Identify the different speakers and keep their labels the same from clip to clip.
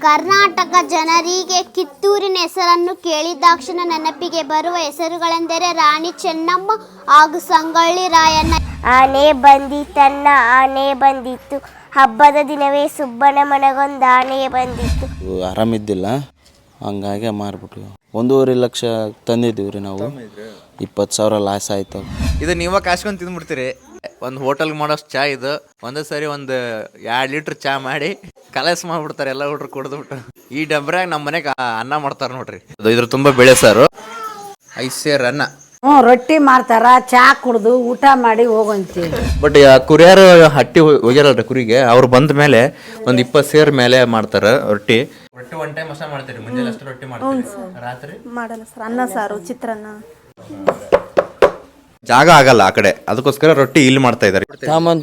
Speaker 1: ಕರ್ನಾಟಕ ಜನರಿಗೆ ಕಿತ್ತೂರಿನ ಹೆಸರನ್ನು ಕೇಳಿದಾಕ್ಷಣ ನೆನಪಿಗೆ ಬರುವ ಹೆಸರುಗಳೆಂದರೆ ರಾಣಿ ಚೆನ್ನಮ್ಮ ಹಾಗೂ ಸಂಗೊಳ್ಳಿ ರಾಯಣ್ಣ.
Speaker 2: ಆನೆ ಬಂದಿತನ್ನ ಆನೆ ಬಂದಿತ್ತು, ಹಬ್ಬದ ದಿನವೇ ಸುಬ್ಬನ ಮನಗೊಂದು ಆನೆ ಬಂದಿತ್ತು.
Speaker 3: ಆರಾಮಿದ್ದಿಲ್ಲ, ಹಂಗಾಗಿ ಮಾರ್ಬಿಟ್ವಿ. 1.5 ಲಕ್ಷ ತಂದಿದ್ದೀವಿ ರೀ ನಾವು. 20,000 ಲಾಸ್ ಆಯ್ತು.
Speaker 4: ಇದು ನೀವ ಕಾಸ್ಕೊಂಡು ತಿಂದ್ಬಿಡ್ತೀರಿ. ಒಂದು ಹೋಟೆಲ್ಗೆ ಮಾಡೋಷ್ಟು ಚಾ ಇದು. ಒಂದೇ ಸರಿ ಒಂದು 2 ಲೀಟ್ರ್ ಚಾ ಮಾಡಿ ಕಲಸ್ ಮಾಡ್ಬಿಡ್ತಾರೆ ಎಲ್ಲ ಹುಡ್ರು ಕುಡಿದ್ಬಿಟ್ಟು. ಈ ಡಬ್ರಾಗ ನಮ್ಮ ಮನೆಗೆ ಅನ್ನ ಮಾಡ್ತಾರೆ ನೋಡ್ರಿ. ಇದ್ರ ತುಂಬ ಬೆಳೆ ಸಾರು, 5 ಸೇರ್ ಅನ್ನ,
Speaker 5: ರೊಟ್ಟಿ ಮಾಡ್ತಾರ, ಚಾ ಕುಡ್ದು ಊಟ ಮಾಡಿ ಹೋಗಂತೀವಿ.
Speaker 4: ಬಟ್ ಕುರಿಯಾರು ಹಟ್ಟಿ ಹೋಗ್ಯಾರಲ್ರಿ ಕುರಿಗೆ, ಅವ್ರು ಬಂದ ಮೇಲೆ ಒಂದು 20 ಸೇರ್ ಮೇಲೆ ಮಾಡ್ತಾರ ರೊಟ್ಟಿ. ರೊಟ್ಟಿ 1 ಟೈಮ್ ಅಷ್ಟ ಮಾಡ್ತೀರಿ, ಮುಂಜಾನೆ ಅಷ್ಟು ರೊಟ್ಟಿ ಮಾಡ್ತೀರಿ, ರಾತ್ರಿ
Speaker 6: ಮಾಡಲ್ಲ ಸರ್. ಅನ್ನ ಸಾರು, ಚಿತ್ರಾನ್ನ.
Speaker 4: ಜಾಗ ಆಗಲ್ಲ ಆ ಕಡೆ, ಅದಕ್ಕೋಸ್ಕರ ರೊಟ್ಟಿ ಇಲ್ಲಿ ಮಾಡ್ತಾ ಇದಾರೆ.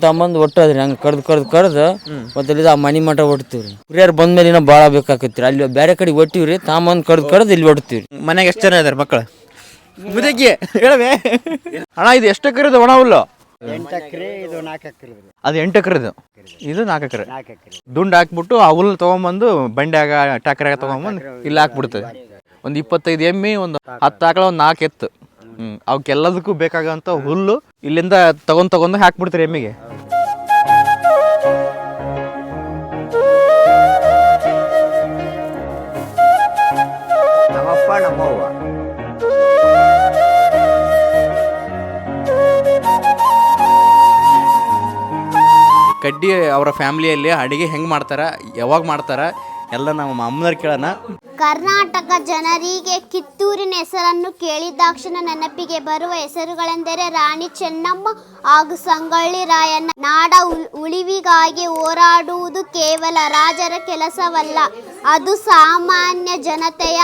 Speaker 7: ತಾಂಬಂದು ಒಟ್ಟದ್ರಿ ಹಂಗೆ ಕಡ್ದು ಮತ್ತೆ ಆ ಮನಿ ಮಠ ಒಡ್ತೀವ್ರಿ. ಕುರಿಯಾರು ಬಂದ್ಮೇಲೆ ಇನ್ನೂ ಭಾಳ ಬೇಕಾಕತ್ರಿ. ಅಲ್ಲಿ ಬೇರೆ ಕಡೆ ಒಟ್ಟಿವ್ರಿ, ತಾಂಬಂದು ಕಡ್ದು ಇಲ್ಲಿ ಒಡ್ತೀವ್ರಿ.
Speaker 4: ಮನೆಗೆ ಎಷ್ಟು ಜನ ಇದಾರೆ ಮಕ್ಕಳು? ಮುದಕ್ಕೆ ಹೇಳವೆ ಅಣ್ಣ, ಇದು ಎಷ್ಟು ಎಕರೆ ಒಣ ಹುಲ್ಲು?
Speaker 8: 8 ಎಕರೆ, ಇದು 4 ಎಕರೆ.
Speaker 4: ಅದು 8 ಎಕರೆ, ಇದು 4 ಎಕರೆ. ದುಂಡು ಹಾಕ್ಬಿಟ್ಟು ಆ ಹುಲ್ಲು ತೊಗೊಂಬಂದು ಬಂಡ್ಯಾಗ ಟ್ಯಾಕ್ರಾಗ ತೊಗೊಂಬಂದು ಇಲ್ಲಿ ಹಾಕ್ಬಿಡ್ತದೆ. ಒಂದು 25 ಎಮ್ಮಿ, ಒಂದು 10 ಆಕಳ, ಒಂದು 4 ಎತ್ತು. ಅವಕ್ಕೆಲ್ಲದಕ್ಕೂ ಬೇಕಾಗಂತ ಹುಲ್ಲು ಇಲ್ಲಿಂದ ತಗೊಂಡು ಹಾಕ್ಬಿಡ್ತಾರೆ ಎಮ್ಮಿಗೆ.
Speaker 8: ನಮ್ಮಪ್ಪ ನಮ್ಮವ್ವ
Speaker 4: ಕಡ್ಡಿ ಅವರ ಫ್ಯಾಮಿಲಿಯಲ್ಲಿ ಅಡುಗೆ ಹೆಂಗೆ ಮಾಡ್ತಾರ, ಯಾವಾಗ ಮಾಡ್ತಾರ ಎಲ್ಲ ನಮ್ಮ ಅಮ್ಮನವ್ರು ಕೇಳೋಣ.
Speaker 1: ಕರ್ನಾಟಕ ಜನರಿಗೆ ಕಿತ್ತೂರಿನ ಹೆಸರನ್ನು ಕೇಳಿದಾಕ್ಷಣ ನೆನಪಿಗೆ ಬರುವ ಹೆಸರುಗಳೆಂದರೆ ರಾಣಿ ಚೆನ್ನಮ್ಮ ಹಾಗೂ ಸಂಗೊಳ್ಳಿ ರಾಯಣ್ಣ. ನಾಡ ಉಳಿವಿಗಾಗಿ ಹೋರಾಡುವುದು ಕೇವಲ ರಾಜರ ಕೆಲಸವಲ್ಲ, ಅದು ಸಾಮಾನ್ಯ ಜನತೆಯ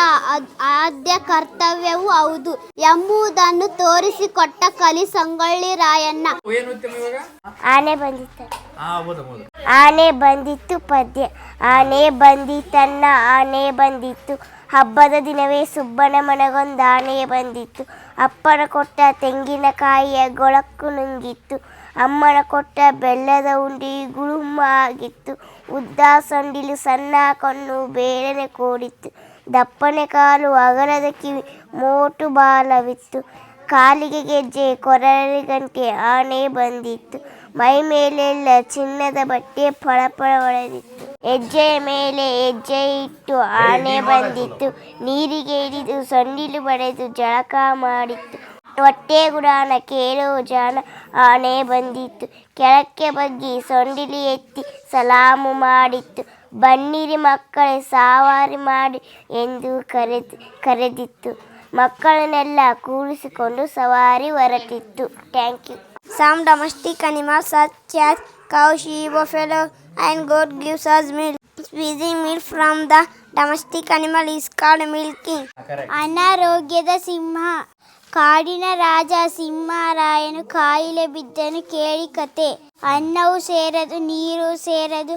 Speaker 1: ಆದ್ಯ ಕರ್ತವ್ಯವೂ ಹೌದು ಎಂಬುದನ್ನು ತೋರಿಸಿಕೊಟ್ಟ ಕಲಿ ಸಂಗೊಳ್ಳಿ ರಾಯಣ್ಣ.
Speaker 2: ಆನೆ ಬಂದಿತ್ತು, ಆನೆ ಬಂದಿತ್ತು ಪದ್ಯ. ಆನೆ ಬಂದಿತನ್ನ ಆನೆ ಬಂದಿತ್ತು, ಹಬ್ಬದ ದಿನವೇ ಸುಬ್ಬನ ಮನಗೊಂದು ಆನೆ ಬಂದಿತ್ತು. ಅಪ್ಪನ ಕೊಟ್ಟ ತೆಂಗಿನಕಾಯಿಯ ಗೊಳಕ್ಕು ನುಂಗಿತ್ತು, ಅಮ್ಮನ ಕೊಟ್ಟ ಬೆಲ್ಲದ ಉಂಡಿ ಗುಳುಮ್ಮ ಆಗಿತ್ತು. ಉದ್ದ ಸೊಂಡಿಲು ಸಣ್ಣ ಕಣ್ಣು ಬೇರೆನೆ ಕೋಡಿತ್ತು, ದಪ್ಪನೆ ಕಾಲು ಅಗಲದ ಕಿವಿ ಮೋಟು ಬಾಲವಿತ್ತು. ಕಾಲಿಗೆ ಗೆಜ್ಜೆ ಕೊರಳಿಗಂಟೆ ಆನೆ ಬಂದಿತ್ತು, ಮೈ ಮೇಲೆಲ್ಲ ಚಿನ್ನದ ಬಟ್ಟೆ ಫಳಫಳ ಹೊಳೆದಿತ್ತು. ಹೆಜ್ಜೆಯ ಮೇಲೆ ಹೆಜ್ಜೆ ಇಟ್ಟು ಆನೆ ಬಂದಿತ್ತು, ನೀರಿಗೆ ಇಳಿದು ಸೊಂಡಿಲು ಬಡೆದು ಜಳಕ ಮಾಡಿತ್ತು. ಹೊಟ್ಟೆ ಗುಡಾನ ಕೇಳೋ ಜಾನ ಆನೆ ಬಂದಿತ್ತು, ಕೆಳಕ್ಕೆ ಬಗ್ಗಿ ಸೊಂಡಿಲು ಎತ್ತಿ ಸಲಾಮು ಮಾಡಿತ್ತು. ಬನ್ನಿರಿ ಮಕ್ಕಳೇ ಸವಾರಿ ಮಾಡಿ ಎಂದು ಕರೆದಿತ್ತು. ಮಕ್ಕಳನ್ನೆಲ್ಲ ಕೂರಿಸಿಕೊಂಡು ಸವಾರಿ ಹೊರಟಿತ್ತು. Thank you.
Speaker 1: Some domestic animals such as cow, sheep, buffalo and goat gives us milk. Squeezing milk from the domestic animal is called milking. ಅನಾರೋಗ್ಯದ ಸಿಂಹ. ಕಾಡಿನ ರಾಜ ಸಿಂಹರಾಯನು ಕಾಯಿಲೆ ಬಿದ್ದನು ಕೇಳಿ ಕತೆ. ಅನ್ನವೂ ಸೇರದು ನೀರು ಸೇರದು,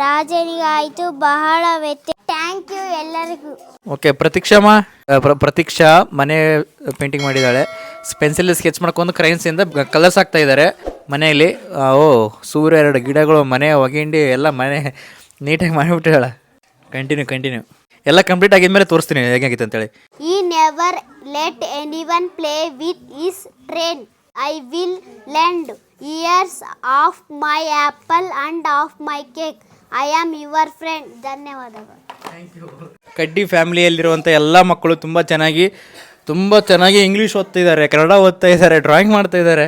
Speaker 1: ರಾಜನಿಗಾಯಿತು ಬಹಳ ವ್ಯಥೆ. ಥ್ಯಾಂಕ್ ಯು ಎಲ್ಲರಿಗೂ.
Speaker 4: ಓಕೆ, ಪ್ರತೀಕ್ಷಾ ಮನೆ ಪೇಂಟಿಂಗ್ ಮಾಡಿದ್ದಾಳೆ. ಪೆನ್ಸಿಲ್ ಸ್ಕೆಚ್ ಮಾಡ್ಕೊಂಡು ಕ್ರೈನ್ಸಿಂದ ಕಲರ್ಸ್ ಹಾಕ್ತಾ ಇದ್ದಾರೆ ಮನೆಯಲ್ಲಿ. ಸೂರ್ಯ 2 ಗಿಡಗಳು, ಮನೆ ಒಗಿಂಡಿ ಎಲ್ಲ ಮನೆ ನೀಟಾಗಿ ಮಾಡಿಬಿಟ್ಟಿದ್ದಾಳೆ. ಕಂಟಿನ್ಯೂ ಎಲ್ಲ ಕಂಪ್ಲೀಟ್ ಆಗಿದ್ಮೇಲೆ ತೋರಿಸ್ತೀನಿ ಹೇಗಾಗಿತ್ತು ಅಂತೇಳಿ.
Speaker 1: He never let anyone play with his train. I will lend years of my apple and of my cake. I am your friend. ಧನ್ಯವಾದಗಳು.
Speaker 4: ಕಡ್ಡಿ ಫ್ಯಾಮಿಲಿಯಲ್ಲಿರುವಂಥ ಎಲ್ಲ ಮಕ್ಕಳು ತುಂಬ ಚೆನ್ನಾಗಿ ಇಂಗ್ಲೀಷ್ ಓದ್ತಾ ಇದ್ದಾರೆ, ಕನ್ನಡ ಓದ್ತಾ ಇದ್ದಾರೆ, ಡ್ರಾಯಿಂಗ್ ಮಾಡ್ತಾ ಇದ್ದಾರೆ.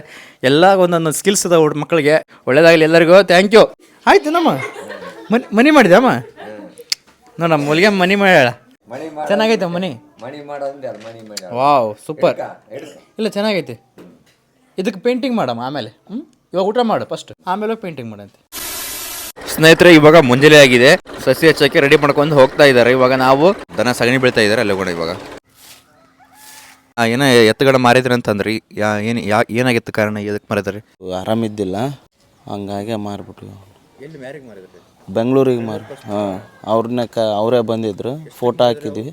Speaker 4: ಎಲ್ಲ ಒಂದೊಂದು ಸ್ಕಿಲ್ಸ್ ಅದ ಮಕ್ಕಳಿಗೆ. ಒಳ್ಳೇದಾಗಲಿ ಎಲ್ಲರಿಗೂ. Thank you. ಆಯ್ತು ನಮ್ಮ ಮನಿ ಮಾಡಿದಮ್ಮ ನಮ್ಮ ಮೂಲಿಗೆ ಮನಿ ಮಾಡ್ಯಾಳ. ಚೆನ್ನಾಗೈತೆ ಮನಿ. Wow, super. ಇಲ್ಲ ಚೆನ್ನಾಗೈತೆ. ಇದಕ್ಕೆ ಪೇಂಟಿಂಗ್ ಮಾಡಮ್ಮ ಆಮೇಲೆ. ಇವಾಗ ಊಟ ಮಾಡು ಫಸ್ಟ್, ಆಮೇಲೆ ಪೇಂಟಿಂಗ್ ಮಾಡಂತೆ. ಸ್ನೇಹಿತರೆ, ಇವಾಗ ಮುಂಜಾನೆ ಆಗಿದೆ. ಸಸಿ ಹಚ್ಚಕ್ಕೆ ರೆಡಿ ಮಾಡ್ಕೊಂಡು ಹೋಗ್ತಾ ಇದ್ದಾರೆ. ಇವಾಗ ನಾವು ದನ ಸಗಣಿ ಬೀಳ್ತಾ ಇದ್ದಾರೆ ಅಲ್ಲಿ ಕೂಡ. ಇವಾಗ ಏನೋ ಎತ್ತುಗಡೆ ಮಾರಿದ್ರಿ ಅಂತಂದ್ರಿ, ಏನಾಗಿತ್ತು ಕಾರಣ, ಎದಕ್ಕೆ ಮಾರಿದ್ರಿ?
Speaker 3: ಆರಾಮಿದ್ದಿಲ್ಲ, ಹಂಗಾಗಿ ಮಾರ್ಬಿಟ್ವಿ. ಬೆಂಗಳೂರಿಗೆ ಅವ್ರನ್ನ ಅವರೇ ಬಂದಿದ್ರು, ಫೋಟೋ ಹಾಕಿದ್ವಿ.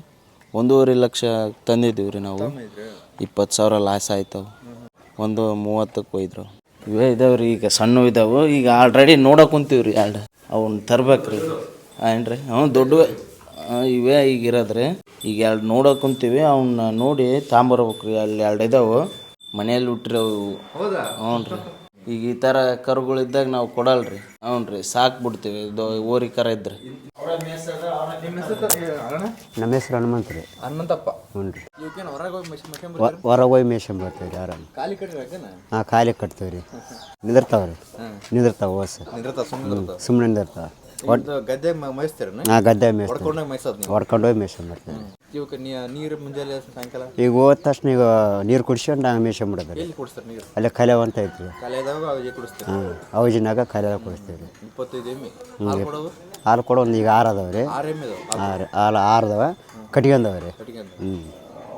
Speaker 3: 1.5 ಲಕ್ಷ ತಂದಿದ್ದೀವಿ ರೀ ನಾವು. 20,000 ಲಾಸ್ ಆಯ್ತವು. ಒಂದು 30ಕ್ಕೆ ಒಯ್ದ್ರು. ಇವೇ ಇದಾವೆ ರೀ, ಈಗ ಸಣ್ಣ ಇದಾವೆ. ಈಗ ಆಲ್ರೆಡಿ ನೋಡೋಕೆ ಕುಂತೀವಿ ರೀ. ಅವ್ನ ತರ್ಬೇಕು ರೀ. ಏನ್ರಿ? ದೊಡ್ಡವೇ ಇವೇ ಈಗ ಇರೋದ್ರಿ. ಈಗ 2 ನೋಡೋಕೆ ಕುಂತೀವಿ, ಅವನ್ನ ನೋಡಿ ತಾಂಬರ್ಬೇಕು ರೀ. ಅಲ್ಲಿ 2 ಇದಾವೆ ಮನೆಯಲ್ಲಿ ಹುಟ್ಟಿರೋವು.
Speaker 4: ಹೌದಾ?
Speaker 3: ಹ್ಞೂ ರೀ. ಈಗ ಈ ಥರ ಕರುಗಳಿದ್ದಾಗ ನಾವು ಕೊಡಲ್ರಿ. ಹ್ಞೂ ರೀ, ಸಾಕ್ಬಿಡ್ತೀವಿ. ಇದು ಓರಿ ಕರ ಇದ್ರಿ.
Speaker 8: ನಮ್ಮ ಹೆಸ್ರು ಹನುಮಂತ ರೀ.
Speaker 4: ಹನುಮಂತಪ್ಪ.
Speaker 8: ಹ್ಞೂ ರೀ.
Speaker 4: ಹೊರಗೆ
Speaker 8: ಹೊರಗೆ ಹೋಗಿ ಮೇಯ್ಸ್ಕೊಂಬರ್ತೀವಿ ರೀ ಆರಾಮ.
Speaker 4: ಖಾಲಿ ಕಟ್ಟಿ
Speaker 8: ಹಾಂ, ಖಾಲಿ ಕಟ್ತೀವಿ ರೀ. ನಿಂದಿರ್ತಾವೆ ರೀ. ನಿಂದಿರ್ತಾವೆ ಓಸ್. ಸುಮ್ಮನೆ ನಿಂದಿರ್ತಾವೆ.
Speaker 4: ಗದ್ದೆ ಮೇಯಿಸ್ತೀರ?
Speaker 8: ಹಾಂ, ಗದ್ದೆ ಮೇಯ್ಸ್ತೀವಿ. ಹೊಡ್ಕೊಂಡು ಹೋಗಿ ಮೇಯ್ಸ್ಕೊಂಬರ್ತೀವಿ.
Speaker 4: ಇವಕ್ಕೆ ನೀರು ಮುಂಜಾನೆ ಸಾಯಂಕಾಲ
Speaker 8: ಈಗ ಹೋದ ತಕ್ಷಣ ಈಗ ನೀರು ಕುಡ್ಸ್ಕೊಂಡು ಹಂಗೆ ಮೇಯ್ಸ್ಕೊಂಬಿಡೋದು ರೀ.
Speaker 4: ಎಲ್ಲಿ ಕುಡಿಸ್ತಾರೆ ನೀರು?
Speaker 8: ಅಲ್ಲೇ ಕಲೆವ ಅಂತ ಐತ್ರಿ.
Speaker 4: ಕಲೆದಾಗ ಅವಿಗೆ ಕುಡಿಸ್ತಾರೆ.
Speaker 8: ಹಾಂ, ಔಜಿನಾಗ ಕಲೆದಾಗ ಕುಡಿಸ್ತೀವಿ ರೀ.
Speaker 4: 25 ಎಮ್ಮೆ ಹಾಲು ಕೊಡೋದು?
Speaker 8: ಹಾಲು ಕೊಡೋ ಒಂದು ಈಗ 6 ಅದಾವೆ ರೀ.
Speaker 4: 6 ಎಮ್ಮೆ ಇದಾವೆ.
Speaker 8: ಹಾಂ ರೀ, ಹಾಲು 6 ಅದಾವೆ. ಕಟ್ಕೊಂಡವೆ ರೀ. ಹ್ಞೂ,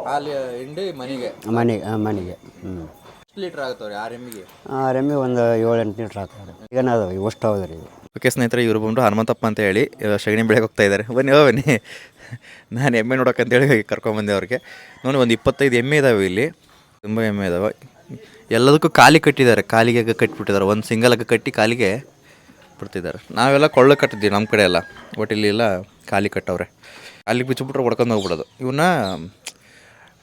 Speaker 4: ಹಾಲು ಹಿಂಡಿ ಮನೆಗೆ
Speaker 8: ಮನೆಗೆ. ಹ್ಞೂ.
Speaker 4: ಎಷ್ಟು ಲೀಟ್ರ್ ಆಗ್ತಾವೆ ರೀ 6 ಎಮ್ಮಿಗೆ?
Speaker 8: 6 ಎಮ್ಮೆ ಒಂದು 7-8 ಲೀಟ್ರ್ ಹಾಕ್ತಾರೆ. ಈಗ ಅದಾವೆ ಇವು ಅಷ್ಟು ಹೌದು ರೀ.
Speaker 4: ಓಕೆ ಸ್ನೇಹಿತರೆ, ಇವರು ಬಂದು ಹನುಮಂತಪ್ಪ ಅಂತ ಹೇಳಿ ಸಗಣಿ ಬೆಳೆಗೆ ಹೋಗ್ತಾ ಇದ್ದಾರೆ. ಬನ್ನಿ ನಾನು ಎಮ್ಮೆ ನೋಡೋಕ್ಕಂತೇಳಿ ಕರ್ಕೊಂಬಂದೆ ಅವ್ರಿಗೆ. ನೋಡಿ, ಒಂದು 25 ಎಮ್ಮೆ ಇದ್ದಾವೆ ಇಲ್ಲಿ. ತುಂಬ ಎಮ್ಮೆ ಇದ್ದಾವೆ. ಎಲ್ಲದಕ್ಕೂ ಕಾಲಿ ಕಟ್ಟಿದ್ದಾರೆ. ಕಾಲಿಗೆ ಕಟ್ಟಿಬಿಟ್ಟಿದ್ದಾರೆ. ಒಂದು ಸಿಂಗಲಾಗ ಕಟ್ಟಿ ಕಾಲಿಗೆ ಬಿಡ್ತಿದ್ದಾರೆ. ನಾವೆಲ್ಲ ಕೊಳ್ಳ ಕಟ್ಟಿದ್ದೀವಿ ನಮ್ಮ ಕಡೆ ಎಲ್ಲ. ಬಟ್ ಇಲ್ಲಿ ಎಲ್ಲ ಖಾಲಿ ಕಟ್ಟವ್ರೆ. ಕಾಲಿಗೆ ಬಿಚ್ಚಿಬಿಟ್ರೆ ಹೊಡ್ಕೊಂಡು ಹೋಗ್ಬಿಡೋದು. ಇವನ್ನ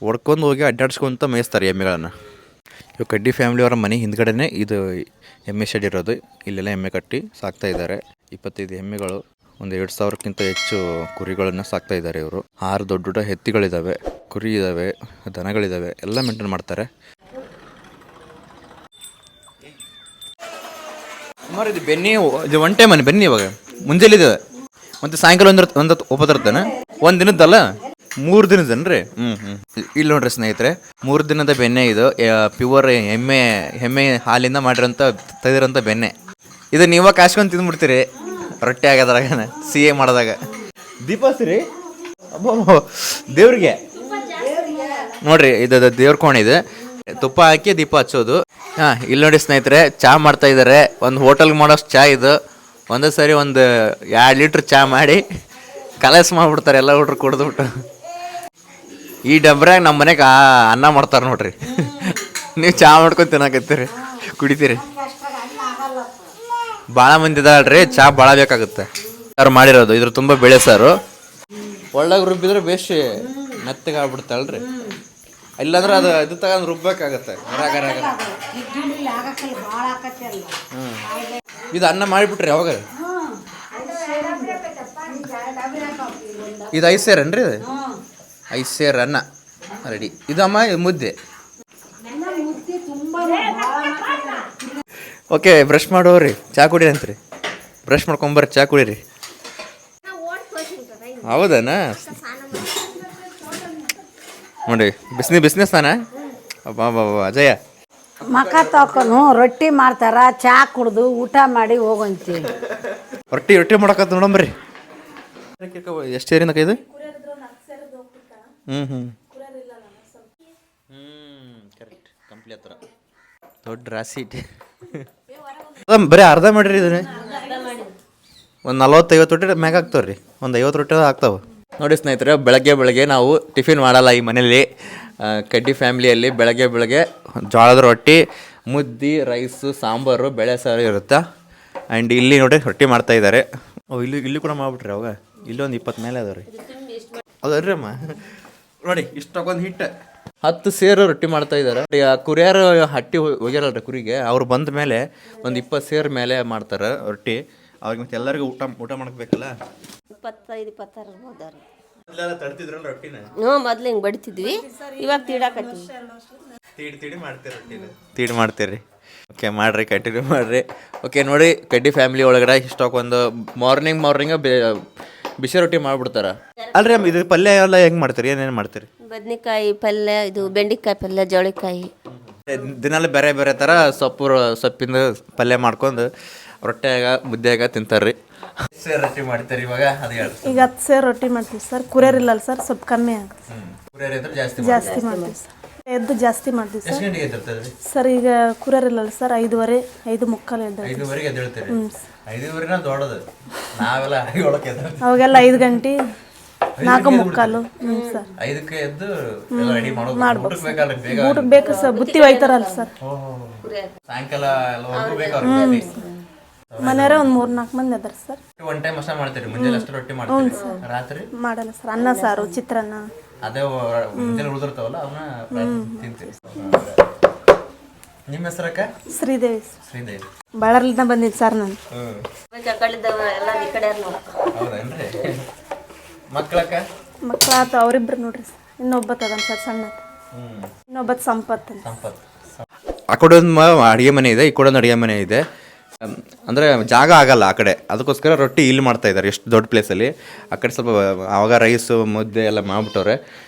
Speaker 4: ಹೊಡ್ಕೊಂಡು ಹೋಗಿ ಅಡ್ಡಾಡ್ಸ್ಕೊಂತ ಮೇಯಿಸ್ತಾರೆ ಎಮ್ಮೆಗಳನ್ನು. ಇವು ಕಡ್ಡಿ ಫ್ಯಾಮಿಲಿಯವರ ಮನೆ ಹಿಂದ್ಗಡೆನೇ ಇದು ಎಮ್ಮೆ ಶೆಡ್ ಇರೋದು. ಇಲ್ಲೆಲ್ಲ ಎಮ್ಮೆ ಕಟ್ಟಿ ಸಾಕ್ತಾ ಇದ್ದಾರೆ. 25 ಎಮ್ಮೆಗಳು, ಒಂದು 2000ಕ್ಕಿಂತ ಹೆಚ್ಚು ಕುರಿಗಳನ್ನು ಸಾಕ್ತಾ ಇದ್ದಾರೆ ಇವರು. 6 ದೊಡ್ಡ ದೊಡ್ಡ ಎತ್ತಿಗಳಿದ್ದಾವೆ, ಕುರಿ ಇದ್ದಾವೆ, ದನಗಳಿದ್ದಾವೆ, ಎಲ್ಲ ಮೇಂಟೈನ್ ಮಾಡ್ತಾರೆ. ಸುಮಾರು ಇದು ಬೆನ್ನಿ, ಇದು ಒನ್ ಟೈಮ್ ಬನ್ನಿ. ಇವಾಗ ಮುಂಜಾನೆ ಇದೆ ಮತ್ತು ಸಾಯಂಕಾಲ ಒಂದು ಒಪ್ಪತ್ತಿರ್ತಾನೆ. ಒಂದು ದಿನದ್ದಲ್ಲ, 3 ದಿನದನ್ರಿ. ಇಲ್ಲಿ ನೋಡ್ರಿ ಸ್ನೇಹಿತರೆ, 3 ದಿನದ ಬೆಣ್ಣೆ ಇದು. ಪ್ಯೂರ್ ಎಮ್ಮೆ ಹಾಲಿಂದ ಮಾಡಿರೋಂಥ ತೆಗೆದಿರೋಂಥ ಬೆಣ್ಣೆ ಇದು. ನೀವಾಗ ಕಾಸ್ಕೊಂಡು ತಿಂದ್ಬಿಡ್ತೀರಿ ರೊಟ್ಟಿ ಆಗೋದ್ರಾಗ, ಸಿಹಿ ಮಾಡಿದಾಗ. ದೀಪ ಹಚ್ಚಿರಿ ಅಬ್ಬೋ ದೇವ್ರಿಗೆ. ನೋಡ್ರಿ, ಇದು ದೇವ್ರ ಕೋಣೆ ಇದೆ. ತುಪ್ಪ ಹಾಕಿ ದೀಪ ಹಚ್ಚೋದು. ಹಾಂ, ಇಲ್ಲಿ ನೋಡಿ ಸ್ನೇಹಿತರೆ, ಚಹಾ ಮಾಡ್ತಾ ಇದ್ದಾರೆ. ಒಂದು ಹೋಟೆಲ್ಗೆ ಮಾಡೋಷ್ಟು ಚಹಾ ಇದು. ಒಂದೇ ಸರಿ ಒಂದು 2 ಲೀಟ್ರ್ ಚಹಾ ಮಾಡಿ ಕಲಸ್ ಮಾಡಿಬಿಡ್ತಾರೆ ಎಲ್ಲ ಹುಡ್ರು ಕುಡಿದ್ಬಿಟ್ಟು. ಈ ಡಬ್ರ್ಯಾಗ ನಮ್ಮ ಮನೆಗೆ ಅನ್ನ ಮಾಡ್ತಾರೆ ನೋಡ್ರಿ. ನೀವು ಚಹಾ ಮಾಡ್ಕೊಂಡು ತಿನ್ನಕತ್ತೀರಿ, ಕುಡಿತೀರಿ. ಭಾಳ ಮಂದಿ ಇದಾಳ್ರಿ, ಚಹಾ ಭಾಳ ಬೇಕಾಗುತ್ತೆ. ಸಾರು ಮಾಡಿರೋದು ಇದ್ರ ತುಂಬ ಬೆಳೆ ಸಾರು. ಒಳ್ಳಾಗ ರುಬ್ಬಿದ್ರೆ ಬೇಷ್ ಮೆತ್ತಗೆ ಆಗ್ಬಿಡ್ತಾಳ್ರಿ. ಇಲ್ಲಾಂದ್ರೆ ಅದು ಇದು ತಗೊಂಡು ರುಬ್ಬೇಕಾಗತ್ತೆ. ಇದು ಅನ್ನ ಮಾಡಿಬಿಟ್ರಿ ಯಾವಾಗ? ಇದು 5 ಸೇರೇನ್ರಿ? ಇದು 5 ಸೇರು ಅನ್ನ ರೆಡಿ. ಇದಮ್ಮ ಮುದ್ದೆ. ಓಕೆ, ಬ್ರಷ್ ಮಾಡೋರಿ, ಚಹಾ ಕುಡೀರಿ ಅಂತ್ರಿ. ಬ್ರಷ್ ಮಾಡ್ಕೊಂಬರ್ರಿ, ಚಹಾ ಕುಡೀರಿ. ಹೌದನಾ? ನೋಡಿ, ಬಿಸಿನೀರು ಸ್ನಾನ. ಅಬ್ಬಾ ಅಜಯ
Speaker 5: ಮಕ ತೊಕೊಂಡು ರೊಟ್ಟಿ ಮಾಡ್ತಾರ, ಚಾ ಕುಡ್ದು ಊಟ ಮಾಡಿ ಹೋಗಂತೀವಿ.
Speaker 4: ರೊಟ್ಟಿ ಮಾಡಕತ್ತ ನೋಡಂಬ್ರಿ. ಎಷ್ಟು ಸೇರಿನ ಕೈದು? ಕರೆಕ್ಟ್, ಕಂಪ್ಲಿ ಹತ್ರ ದೊಡ್ಡ ರಾಸಿ ಬರೀ ಅರ್ಧ ಮಾಡಿರಿ. ಇದನ್ನ ಒಂದು 40-50 ರೊಟ್ಟಿ ಮ್ಯಾಗ ಹಾಕ್ತಾವ್ರಿ. ಒಂದು 50 ರೊಟ್ಟಿ ಆಗ್ತಾವೆ. ನೋಡಿ ಸ್ನೇಹಿತರೆ, ಬೆಳಗ್ಗೆ ನಾವು ಟಿಫಿನ್ ಮಾಡಲ್ಲ ಈ ಮನೇಲಿ. ಕಡ್ಡಿ ಫ್ಯಾಮಿಲಿಯಲ್ಲಿ ಬೆಳಗ್ಗೆ ಜೋಳದ ರೊಟ್ಟಿ, ಮುದ್ದೆ, ರೈಸು, ಸಾಂಬಾರು, ಬೇಳೆ ಸಾರು ಇರುತ್ತೆ. ಆ್ಯಂಡ್ ಇಲ್ಲಿ ನೋಡಿ ರೊಟ್ಟಿ ಮಾಡ್ತಾಯಿದ್ದಾರೆ. ಇಲ್ಲಿ ಕೂಡ ಮಾಡ್ಬಿಟ್ರಿ. ಅವಾಗ ಇಲ್ಲೊಂದು 20 ಮೇಲೆ ಅದಾವ ರೀ. ಅದಲ್ರಿ ಅಮ್ಮ, ನೋಡಿ ಇಷ್ಟಕ್ಕೊಂದು ಹಿಟ್ಟು 10 ಸೇರು ರೊಟ್ಟಿ ಮಾಡ್ತಾಯಿದ್ದಾರೆ. ಕುರಿಯಾರು ಹಟ್ಟಿ ಹೋಗ್ಯಾರಲ್ರಿ ಕುರಿಗೆ, ಅವ್ರು ಬಂದ ಮೇಲೆ ಒಂದು 20 ಸೇರು ಮೇಲೆ ಮಾಡ್ತಾರೆ ರೊಟ್ಟಿ. ಅವ್ರಿಗೆ ಮತ್ತೆ ಎಲ್ಲರಿಗೂ ಊಟ ಮಾಡಬೇಕಲ್ಲ.
Speaker 2: 25-26 ಹೋದಾರ.
Speaker 4: ತಡ್ತಿದ್ರಲ್ಲ ರೊಟ್ಟಿನ?
Speaker 2: ಹ್ಞೂ, ಮೊದ್ಲು ಹಿಂಗೆ ಬಡಿತಿದ್ವಿ, ಇವಾಗ ತೀಡಾಕತ್ತೀವಿ.
Speaker 4: ತೀಡಿ ಮಾಡ್ತೀರಿ. ಓಕೆ, ಮಾಡಿರಿ, ಕಂಟಿನ್ಯೂ ಮಾಡಿರಿ. ಓಕೆ ನೋಡಿ, ಕಡ್ಡಿ ಫ್ಯಾಮಿಲಿ ಒಳಗಡೆ ಇಷ್ಟಕ್ಕೊಂದು ಮಾರ್ನಿಂಗ್ ಬಿಸಿ ರೊಟ್ಟಿ ಮಾಡಿಬಿಡ್ತಾರೆ. ಅಲ್ರಿ ಅಮ್ಮ, ಇದು ಪಲ್ಯ ಎಲ್ಲ ಹೆಂಗೆ ಮಾಡ್ತೀರಿ? ಏನೇನು ಮಾಡ್ತೀರಿ?
Speaker 2: ಬದ್ನಿಕಾಯಿ ಪಲ್ಯ, ಇದು ಬೆಂಡೆಕಾಯಿ ಪಲ್ಯ, ಜವಳಿಕಾಯಿ.
Speaker 4: ದಿನಾಲು ಬೇರೆ ಥರ ಸೊಪ್ಪಿಂದ ಪಲ್ಯ ಮಾಡ್ಕೊಂಡು ರೊಟ್ಟಿಯಾಗ ಮುದ್ದೆಯಾಗ ತಿಂತಾರ್ರಿ. ಸೇರು ರೊಟ್ಟಿ ಮಾಡ್ತೀರಿ ಇವಾಗ? ಅದು ಹೇಳಿ.
Speaker 6: ಈಗ 10 ಸೇರು ರೊಟ್ಟಿ ಮಾಡ್ತೀವಿ ಸರ್. ಕುರಿಯರ್ ಇಲ್ಲಲ್ಲ ಸರ್, ಸ್ವಲ್ಪ ಕಮ್ಮಿ ಆಗುತ್ತೆ. ಜಾಸ್ತಿ ಮಾಡ್ತೀವಿ ಸರ್. ಎದ್ದು ಜಾಸ್ತಿ ಮಾಡ್ತೀವಿ ಸರ್. ಸರ್ ಈಗ ಕುರಿಯರ್ ಇಲ್ಲಲ್ಲ ಸರ್, 5:15, 5:45 ಎದ್ದು.
Speaker 4: 5:00ಗೆ ಎದ್ದೇಳ್ತೀರಿ? 5:15 ದೊಡ್ಡದು. ನಾವೆಲ್ಲ
Speaker 6: ಅವಾಗೆಲ್ಲ 5 ಗಂಟೆ, 4:45. ಸರ್
Speaker 4: 5ಕ್ಕೆ ಎದ್ದು ರೆಡಿ
Speaker 6: ಮಾಡ್ಬೇಕು ಊಟಕ್ಕೆ ಬೇಕು ಸರ್. ಬುತ್ತಿ ಒಯ್ತಾರಲ್ಲ ಸರ್,
Speaker 4: ಸಾಯಂಕಾಲ
Speaker 6: ಮನೆಯವರೇ ಒಂದು 3-4 ಮಂದಿ ಅದಾರ ಸರ್.
Speaker 4: ಒನ್ ಟೈಮ್ ಅಷ್ಟ ಮಾಡ್ತೀರಿ, ಮುಂಜಾನೆ ಅಷ್ಟು ರೊಟ್ಟಿ ಮಾಡ್ತೀರಿ, ರಾತ್ರಿ
Speaker 6: ಮಾಡಲ್ಲ ಸರ್. ಅನ್ನ ಸಾರು, ಚಿತ್ರಾನ್ನ.
Speaker 4: ಅದೇ ಮುಂಜಾನೆ ಉಳಿದಿರ್ತಾವಲ್ಲ ಅವನ್ನ ತಿಂತೀವಿ. ನಿಮ್ಮ ಹೆಸರಕ್ಕ?
Speaker 6: ಶ್ರೀದೇವಿ.
Speaker 4: ಶ್ರೀದೇವಿ.
Speaker 6: ಬಳ್ಳಾರಿಲಿಂದ ಬಂದಿದ್ದು ಸರ್ ನಾನು.
Speaker 4: ಹೌದೇನ್ರಿ? ಮಕ್ಕಳಕ್ಕ?
Speaker 6: ಮಕ್ಕಳಾತ ಅವರಿಬ್ರು ನೋಡ್ರಿ ಸರ್. ಇನ್ನೊಬ್ಬತ್ತು ಅದನ್ ಸರ್ ಸಣ್ಣ, ಇನ್ನೊಬ್ಬತ್ತು ಸಂಪತ್ ಅಂತ.
Speaker 4: ಆ ಕಡೆ ಒಂದು ಅಡುಗೆ ಮನೆ ಇದೆ, ಈ ಕಡೆ ಒಂದು ಅಡುಗೆ ಮನೆ ಇದೆ. ಅಂದರೆ ಜಾಗ ಆಗಲ್ಲ ಆ ಕಡೆ, ಅದಕ್ಕೋಸ್ಕರ ರೊಟ್ಟಿ ಇಲ್ಲಿ ಮಾಡ್ತಾ ಇದ್ದಾರೆ ಎಷ್ಟು ದೊಡ್ಡ ಪ್ಲೇಸಲ್ಲಿ. ಆ ಕಡೆ ಸ್ವಲ್ಪ ಆವಾಗ ರೈಸು ಮುದ್ದೆ ಎಲ್ಲ ಮಾಡಿಬಿಟ್ಟವ್ರೆ,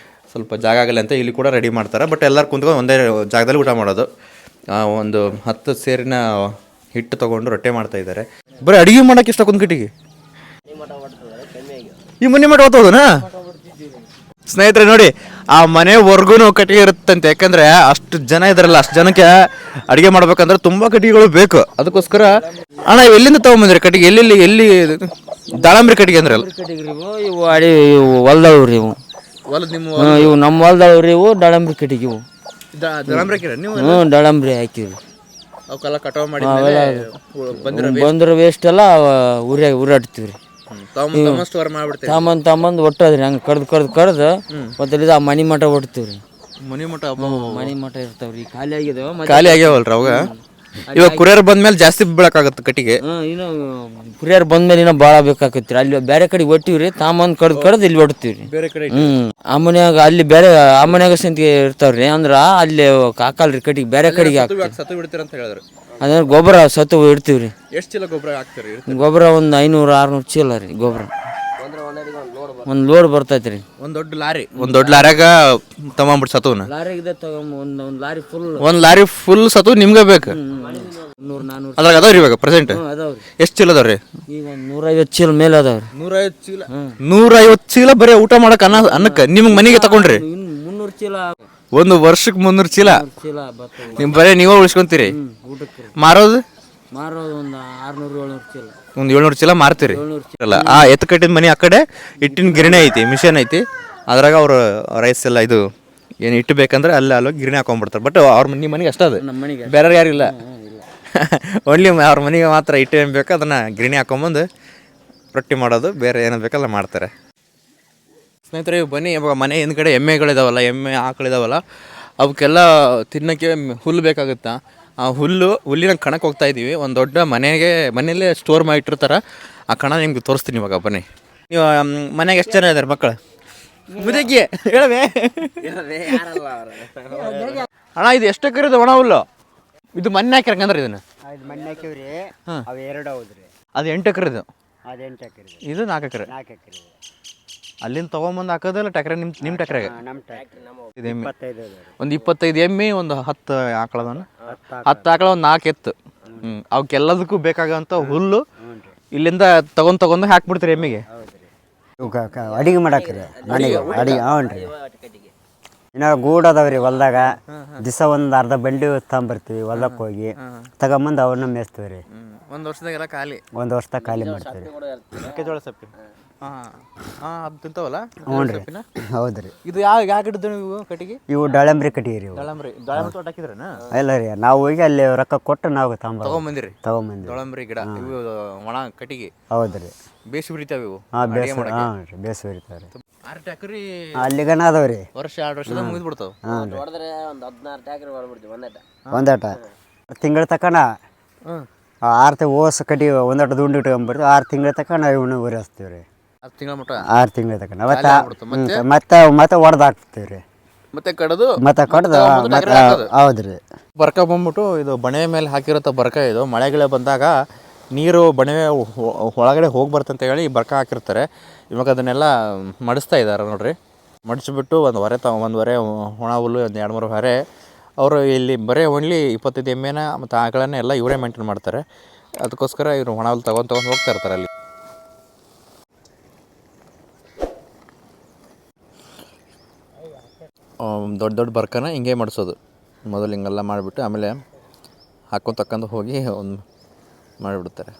Speaker 4: ಸ್ವಲ್ಪ ಜಾಗ ಆಗಲ್ಲ ಅಂತ ಇಲ್ಲಿ ಕೂಡ ರೆಡಿ ಮಾಡ್ತಾರೆ. ಬಟ್ ಎಲ್ಲರೂ ಕುಂತ್ಕೊಂಡು ಒಂದೇ ಜಾಗದಲ್ಲಿ ಊಟ ಮಾಡೋದು. ಒಂದು 10 ಸೇರಿನ ಹಿಟ್ಟು ತೊಗೊಂಡು ರೊಟ್ಟಿ ಮಾಡ್ತಾ ಇದ್ದಾರೆ. ಬರೀ ಅಡುಗೆ ಮಾಡೋಕ್ಕೆ ಇಷ್ಟಕ್ಕೊಂದು ಕಟ್ಟಿಗೆ ಈ ಮನೆ ಮಠ ಹೋಗ್ತೋದನಾ ಸ್ನೇಹಿತರೆ? ನೋಡಿ, ಆ ಮನೆವರೆಗೂ ಕಟ್ಟಿಗೆ ಇರುತ್ತಂತೆ. ಯಾಕಂದರೆ ಅಷ್ಟು ಜನ ಇದಾರಲ್ಲ, ಅಷ್ಟು ಜನಕ್ಕೆ ಅಡುಗೆ ಮಾಡ್ಬೇಕಂದ್ರೆ ತುಂಬ ಕಟ್ಟಿಗೆಗಳು ಬೇಕು. ಅದಕ್ಕೋಸ್ಕರ ಅಣ್ಣ ಎಲ್ಲಿಂದ ತೊಗೊಂಬಂದ್ರಿ ಕಟ್ಟಿಗೆ? ಎಲ್ಲಿ ದಾಳಂಬ್ರಿ ಕಟ್ಟಿಗೆ ಅಂದ್ರೆ
Speaker 7: ಇವು ಅಡಿ ಇವು ಹೊಲ್ದವ್ರಿ, ಇವು ಇವು ನಮ್ಮ ಹೊಲ್ದವ್ರಿ, ಇವು ದಾಳಂಬ್ರಿ ಕಟ್ಟಿಗೆ. ಇವು ದಾಳಂಬ್ರಿ ಹಾಕಿವಿ. ಬಂದ್ರ ವೇಸ್ಟ್ ಎಲ್ಲ ಉರಾಡ್ತೀವಿ. ತಾಮಂದ್ ಒಟ್ಟದ್ರಿ ಹಂಗೆ ಕಡ್ದು ಮತ್ತೆ ಆ ಮನಿ ಮಠ ಒಡ್ತೀವ್ರಿ.
Speaker 4: ಮನಿ
Speaker 7: ಮಠ ಇರ್ತಾವ್ರಿ, ಖಾಲಿ ಆಗಿದಾವ.
Speaker 4: ಖಾಲಿ ಆಗ್ಯಾವಲ್ರಿ ಅವಾಗ. ಇವಾಗ ಕುರಿಯರ್ ಬಂದ್ಮೇಲೆ ಜಾಸ್ತಿ ಬೀಳಕಾಗತ್ತೆ ಕಟ್ಟಿಗೆ.
Speaker 7: ಇನ್ನು ಕುರಿಯರ್ ಬಂದ್ಮೇಲೆ ಇನ್ನೂ ಭಾಳ ಬೇಕಾಕತ್ರಿ. ಅಲ್ಲಿ ಬೇರೆ ಕಡೆ ಒಟ್ಟಿವ್ರಿ, ತಾಮಂದ್ ಕಡ್ದು ಇಲ್ಲಿ ಹೊಡ್ತೀವ್ರಿ
Speaker 4: ಬೇರೆ ಕಡೆ.
Speaker 7: ಆ ಮನ್ಯಾಗ ಅಲ್ಲಿ ಬೇರೆ ಆ ಮನ್ಯಾಗ ಸಂತಿಗೆ ಇರ್ತಾವ್ರಿ. ಅಂದ್ರ ಅಲ್ಲಿ ಹಾಕಲ್ರಿ ಕಟ್ಟಿಗೆ, ಬೇರೆ ಕಡೆಗೆ
Speaker 4: ಸತ್ತು ಬಿಡ್ತೀರ ಅಂತ ಹೇಳಿದ್ರು.
Speaker 7: ಅದ್ರ ಗೊಬ್ಬರ ಸತ್ತು ಇಡ್ತೀವ್ರಿ.
Speaker 4: ಎಷ್ಟು ಚೀಲ ಗೊಬ್ಬರ ಹಾಕ್ತೀರಿ?
Speaker 7: ಗೊಬ್ಬರ ಒಂದು 500-600 ಚೀಲ ರೀ ಗೊಬ್ಬರ. ಒಂದು ಲೋಡ್ ಬರ್ತೈತ್ರಿ.
Speaker 4: ಒಂದು ದೊಡ್ಡ ಲಾರ್ಯಾಗ ತಗೊಂಬಿಟ್ಟು ಸತುನ
Speaker 7: ಲಾರಿಗೆ
Speaker 4: ಒಂದು ಲಾರಿ ಫುಲ್ ಸತು ನಿಮ್ಗೆ ಬೇಕು.
Speaker 7: 100-400
Speaker 4: ಅದ್ರಾಗ ಅದಾವ್ರಿ ಇವಾಗ ಪ್ರೆಸೆಂಟ್?
Speaker 7: ಅದಾವ್ರಿ.
Speaker 4: ಎಷ್ಟು ಚೀಲ ಅದಾವ್ರಿ?
Speaker 7: ಈಗ 150 ಚೀಲ ಮೇಲೆ ಅದಾವ್ರಿ.
Speaker 4: 150 ಚೀಲ ಬರೀ ಊಟ ಮಾಡಕ್ ಅನ್ನಕ್ಕೆ ನಿಮ್ಗೆ ಮನೆಗೆ ತಗೊಂಡ್ರಿ?
Speaker 7: 300 ಚೀಲ.
Speaker 4: ಒಂದು ವರ್ಷಕ್ಕೆ 300 ಚೀಲ ನಿಮ್ ಬರೀ ನೀವೇ ಉಳಿಸ್ಕೊಂತೀರಿ? ಮಾರೋದು
Speaker 7: ಒಂದು 600-700 ಚೀಲ.
Speaker 4: ಒಂದು 700 ಚೀಲ ಮಾರ್ತೀರಿ ಅಲ್ಲ? ಆ ಎತ್ತು ಕಟ್ಟಿದ ಮನೆ ಆ ಕಡೆ ಹಿಟ್ಟಿನ ಗಿರಣಿ ಐತಿ, ಮಿಷನ್ ಐತಿ. ಅದ್ರಾಗ ಅವ್ರು ರೈಸ್ ಎಲ್ಲ ಇದು ಏನು ಇಟ್ಟು ಬೇಕಂದ್ರೆ ಅಲ್ಲಿ ಗಿರಣಿ ಹಾಕೊಂಡ್ಬಿಡ್ತಾರೆ. ಬಟ್ ಅವ್ರ ನಿಮ್ಮ ಮನೆಗೆ ಅಷ್ಟೇ ಅದು, ಬೇರೆ ಯಾರಿಲ್ಲ. ಓನ್ಲಿ ಅವ್ರ ಮನೆಗೆ ಮಾತ್ರ ಇಟ್ಟು ಏನು ಬೇಕು ಅದನ್ನು ಗಿರಣಿ ಹಾಕೊಂಬಂದು ರೊಟ್ಟಿ ಮಾಡೋದು, ಬೇರೆ ಏನೋ ಬೇಕಲ್ಲ ಮಾಡ್ತಾರೆ. ಸ್ನೇಹಿತರೆ ಬನ್ನಿ, ಇವಾಗ ಮನೆ ಹಿಂದ್ಗಡೆ ಎಮ್ಮೆಗಳಿದಾವಲ್ಲ, ಆಕಳಿದಾವಲ್ಲ, ಅವಕ್ಕೆಲ್ಲ ತಿನ್ನೋಕ್ಕೆ ಹುಲ್ಲು ಬೇಕಾಗುತ್ತಾ. ಆ ಹುಲ್ಲಿನ ಕಣಕ್ಕೆ ಹೋಗ್ತಾ ಇದ್ದೀವಿ. ಒಂದು ದೊಡ್ಡ ಮನೆಯಲ್ಲೇ ಸ್ಟೋರ್ ಮಾಡಿಟ್ಟಿರ್ತಾರೆ. ಆ ಕಣ ನಿಮ್ಗೆ ತೋರಿಸ್ತೀನಿ ಇವಾಗ. ಬನ್ನಿ. ನೀವು ಮನೆಗೆ ಎಷ್ಟು ಜನ ಇದ್ದಾರೆ ಮಕ್ಕಳು? ಮುದಕ್ಕೆ ಹೇಳವೇ ಅಣ್ಣ, ಇದು ಎಷ್ಟು ಎಕರೆ ಒಣ ಹುಲ್ಲು? ಇದು ಮಣ್ಣೆ ಹಾಕಿರಂಗಂದ್ರೆ ಇದನ್ನು
Speaker 8: ಮಣ್ಣು ಹಾಕಿವ್ರಿ. ಅವು 2 ಹೌದ್ರಿ.
Speaker 4: ಅದು 8 ಎಕರೆದು.
Speaker 8: ಅದು 8 ಎಕರೆ.
Speaker 4: ಇದು 4 ಎಕರೆ. ಅಲ್ಲಿಂದ ತೊಗೊಂಬಂದು ಹಾಕೋದಿಲ್ಲ ಟ್ಯಾಕ್ರೆ? ನಿಮ್ಮ ಟ್ಯಾಕ್ರೆಗೆ ಒಂದು 25 ಎಮ್ಮೆ, ಒಂದು 10 ಆಕಳದನ್ನ, 10 ಆಕಳ, ಒಂದು 4 ಎತ್ತು. ಅವಕ್ಕೆಲ್ಲದಕ್ಕೂ ಬೇಕಾಗಂತ ಹುಲ್ಲು ಇಲ್ಲಿಂದ ತಗೊಂಡು ಹಾಕ್ಬಿಡ್ತೀರಿ ಎಮ್ಮಿಗೆ?
Speaker 8: ಅಡಿಗೆ ಮಾಡಾಕ್ರಿ ಮನೆಗೆ. ಅಡಿಗೆ ಹ್ಞೂ ರೀ. ಇನ್ನು ಗೂಡು ಅದಾವ್ರಿ ಹೊಲ್ದಾಗ. ದಿವಸ ಒಂದು ಅರ್ಧ ಬಂಡಿ ತಗೊಂಬರ್ತೀವಿ ಹೊಲಕ್ಕೆ ಹೋಗಿ, ತಗೊಂಬಂದು ಅವನ್ನ ಮೇಯಿಸ್ತೀವಿ ರೀ.
Speaker 4: ಒಂದು ವರ್ಷದಾಗೆಲ್ಲ ಖಾಲಿ?
Speaker 8: ಒಂದು ವರ್ಷದಾಗ ಖಾಲಿ ಮಾಡ್ತೀವಿ.
Speaker 4: ಮೆಕ್ಕೆಜೋಳ ಸೊಪ್ಪು ಅದು ತಿಂತಾವಲ್ಲ?
Speaker 8: ಹ್ಞೂ ರೀ. ಹೌದು ರೀ.
Speaker 4: ಇದು ಯಾವ ಗಿಡದ ನೀವು ಕಟ್ಟಿಗೆ?
Speaker 8: ಇವು ದಾಳಂಬ್ರಿ ಕಟ್ಟಿಗೆ ರೀ.
Speaker 4: ದಾಳಂಬ್ರಿ ತೋಟ ಹಾಕಿದ್ರೇನ?
Speaker 8: ಇಲ್ಲ ರೀ, ನಾವು ಹೋಗಿ ಅಲ್ಲಿ ರೊಕ್ಕ ಕೊಟ್ಟು ನಾವು
Speaker 4: ತಗೊಂಬಂದಿರಿ. ದಾಳಂಬ್ರಿ ಗಿಡ ಇವು ಒಣ ಕಟ್ಟಿಗೆ.
Speaker 8: ಹೌದು ರೀ.
Speaker 4: ಬೇಸಿ ಬಿಡ್ತಾವೆ ಇವು?
Speaker 8: ಹಾಂ ಬೇಸ್ ಬರೀತಾವೆ ರೀ.
Speaker 4: 6 ಟ್ಯಾಕ್ರಿ
Speaker 8: ಅಲ್ಲಿಗನ ಅದಾವ್ರಿ.
Speaker 4: ವರ್ಷ 2 ವರ್ಷದಾಗ ಮುಗಿದು ಬಿಡ್ತಾವೆ.
Speaker 8: ಒಂದಾಟ ತಿಂಗಳ ತಕನ 6 ಓಸ್ ಕಟ್ಟಿ ಒಂದಾಟ ದುಂಡು ಇಟ್ಕೊಂಡ್ಬರ್ತೀವಿ. 6 ತಿಂಗಳ ತಕ ನಾವು ಇವನ್ನ ಉರಿಸ್ತೀವಿ ರೀ.
Speaker 4: 6 ತಿಂಗಳ ಮಟ್ಟ?
Speaker 8: 6 ತಿಂಗಳ ತಕ ಮತ್ತೆ ಹೊಡೆದು ಹಾಕ್ತೀವಿ ರೀ.
Speaker 4: ಮತ್ತೆ ಕಡ್ದು
Speaker 8: ಹೌದು ರೀ.
Speaker 4: ಬರ್ಕ ಬಂದ್ಬಿಟ್ಟು ಇದು ಬಣವೆ ಮೇಲೆ ಹಾಕಿರತ್ತ ಬರ್ಕ. ಇದು ಮಳೆಗಳ ಬಂದಾಗ ನೀರು ಬಣವೆ ಒಳಗಡೆ ಹೋಗಿ ಬರ್ತಂತ ಹೇಳಿ ಬರ್ಕ ಹಾಕಿರ್ತಾರೆ. ಇವಾಗ ಅದನ್ನೆಲ್ಲ ಮಡಿಸ್ತಾ ಇದ್ದಾರೆ ನೋಡ್ರಿ. ಮಡಿಸ್ಬಿಟ್ಟು ಒಂದು ಹೊರೆ ಒಣ ಹುಲ್ಲು, ಒಂದು 2-3 ಹೊರೆ. ಅವರು ಇಲ್ಲಿ ಬರೀ ಓನ್ಲಿ 25 ಎಮ್ಮೆನ ಮತ್ತು ಆಕಳನ್ನ ಎಲ್ಲ ಇವರೇ ಮೇಂಟೈನ್ ಮಾಡ್ತಾರೆ. ಅದಕ್ಕೋಸ್ಕರ ಇವರು ಒಣ ಹುಲ್ಲು ತೊಗೊಂಡು ಹೋಗ್ತಾ ಇರ್ತಾರೆ ಅಲ್ಲಿ. ದೊಡ್ಡ ಬರ್ಕನ ಹಿಂಗೆ ಮಾಡಿಸೋದು. ಮೊದಲು ಹಿಂಗೆಲ್ಲ ಮಾಡಿಬಿಟ್ಟು ಆಮೇಲೆ ಹಾಕ್ಕೊಂಡು ಹೋಗಿ ಒಂದು ಮಾಡಿಬಿಡ್ತಾರೆ.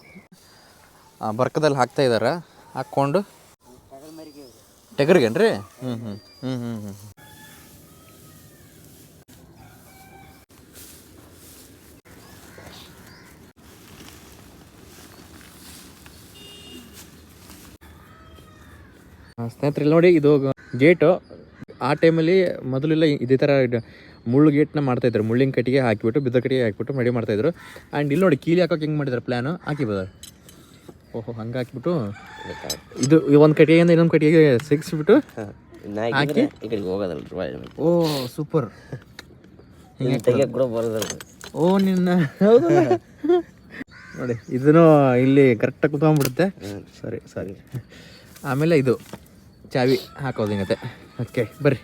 Speaker 4: ಬರ್ಕದಲ್ಲಿ ಹಾಕ್ತಾ ಇದ್ದಾರೆ. ಹಾಕ್ಕೊಂಡು ಟಗರಿಗೇನ್ರಿ? ಸ್ನೇಹಿತರೆ ಇಲ್ಲಿ ನೋಡಿ, ಇದು ಗೇಟು. ಆ ಟೈಮಲ್ಲಿ ಮೊದಲೆಲ್ಲ ಇದೇ ಥರ ಮುಳ್ಳು ಗೇಟ್ನ ಮಾಡ್ತಾಯಿದ್ರು. ಮುಳ್ಳಿನ ಕಟ್ಟಿಗೆ ಹಾಕಿಬಿಟ್ಟು, ಬಿದ್ದ ಕಟ್ಟಿಗೆ ಹಾಕಿಬಿಟ್ಟು ರೆಡಿ ಮಾಡ್ತಾಯಿದ್ರು. ಆ್ಯಂಡ್ ಇಲ್ಲಿ ನೋಡಿ ಕೀಲಿ ಹಾಕೋಕೆ ಹೆಂಗೆ ಮಾಡಿದ್ದಾರೆ ಪ್ಲ್ಯಾನು, ಹಾಕಿಬೋದ. ಓಹೋ, ಹಂಗೆ ಹಾಕಿಬಿಟ್ಟು ಇದು ಒಂದು ಕಟ್ಟಿಗೆಯಿಂದ ಇನ್ನೊಂದು ಕಟ್ಟಿಗೆಗೆ ಸಿಗಿಸ್ಬಿಟ್ಟು ಹಾಕಿ ಓ ಸೂಪರ್. ಓ ನಿನ್ನ ಹೌದು ನೋಡಿ, ಇದನ್ನು ಇಲ್ಲಿ ಕರೆಕ್ಟಾಗಿ ಕುತ್ಕೊಂಡ್ಬಿಡುತ್ತೆ. ಸರಿ. ಆಮೇಲೆ ಇದು ಚಾವಿ ಹಾಕೋದು ಹಿಂಗತ್ತೆ. ಓಕೆ ಬರ್ರಿ.